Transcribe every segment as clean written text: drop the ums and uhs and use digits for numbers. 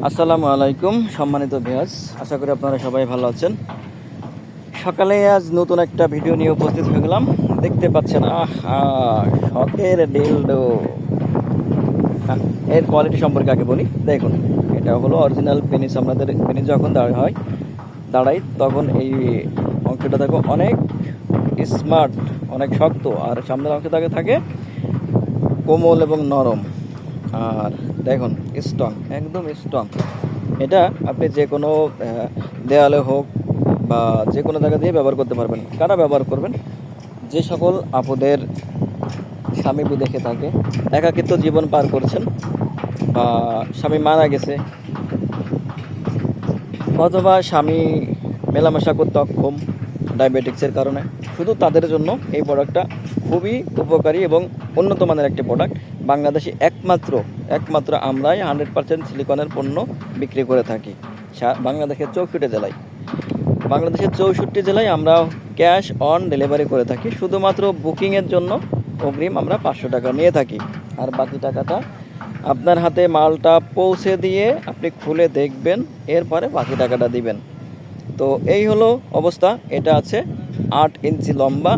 আসসালামু আলাইকুম সম্মানিত ভিউয়ার্স, আশা করি আপনারা সবাই ভালো আছেন। সকালে আজ নতুন একটা ভিডিও নিয়ে উপস্থিত হয়ে গেলাম। দেখতে পাচ্ছেন, আহা, শখের ডিলডো। এর কোয়ালিটি সম্পর্কে আগে বলি। দেখুন, এটা হলো অরিজিনাল পেনিস। আমাদের পেনিস যখন দাঁড়াই তখন এই অংশটা দেখো অনেক স্মার্ট, অনেক শক্ত, আর সামনের অংশ থাকে কোমল এবং নরম। আর দেখুন, স্ট্রং, একদম স্ট্রং। এটা আপনি যে কোনো দেয়ালে হোক বা যে কোনো জায়গা দিয়ে ব্যবহার করতে পারবেন। কারা ব্যবহার করবেন? যে সকল আপুদের স্বামী বিদেশে থাকে, একাকিত্ব জীবন পার করছেন, বা স্বামী মারা গেছে, অথবা স্বামী মেলামেশা করতে অক্ষম ডায়াবেটিক্সের কারণে, শুধু তাদের জন্য এই প্রোডাক্টটা খুবই উপকারী এবং উন্নত মানের একটি প্রোডাক্ট। বাংলাদেশে একমাত্র আমরাই 100% সিলিকনের পণ্য বিক্রি করে থাকি বাংলাদেশের 64 জেলায় আমরা ক্যাশ অন ডেলিভারি করে থাকি। শুধুমাত্র বুকিংয়ের জন্য অগ্রিম আমরা 500 টাকা নিয়ে থাকি, আর বাকি টাকাটা আপনার হাতে মালটা পৌঁছে দিয়ে আপনি খুলে দেখবেন, এরপরে বাকি টাকাটা দিবেন। তো এই হলো অবস্থা। এটা আছে 8 ইঞ্চি লম্বা,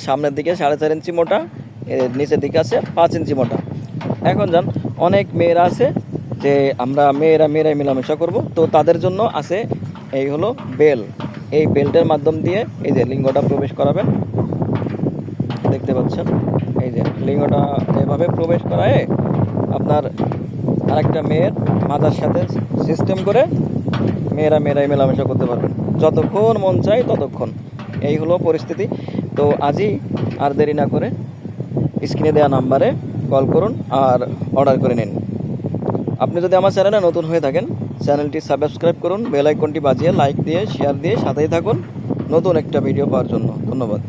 সামনের দিকে 4.5 ইঞ্চি মোটা, নিচের দিকে আছে 5 ইঞ্চি মোটা। এখন যান, অনেক মেয়েরা আছে যে আমরা মেয়েরাই মেলামেশা করব, তো তাদের জন্য আছে এই হলো বেল। এই বেল্টের মাধ্যম দিয়ে এই যে লিঙ্গটা প্রবেশ করাবেন। দেখতে পাচ্ছেন, এই যে লিঙ্গটা এভাবে প্রবেশ করায় আপনার আরেকটা মেয়ের মাথার সাথে সিস্টেম করে মেয়েরাই মেলামেশা করতে পারবেন যতক্ষণ মন চায় ততক্ষণ। এই হলো পরিস্থিতি। তো আজই আর দেরি না করে স্ক্রিনে দেওয়া নাম্বারে কল করুন আর অর্ডার করে নিন। আপনি যদি আমার চ্যানেলে নতুন হয়ে থাকেন, চ্যানেলটি সাবস্ক্রাইব করুন, বেল আইকনটি বাজিয়ে লাইক দিয়ে শেয়ার দিয়ে সাথেই থাকুন নতুন একটা ভিডিও পাওয়ার জন্য। ধন্যবাদ।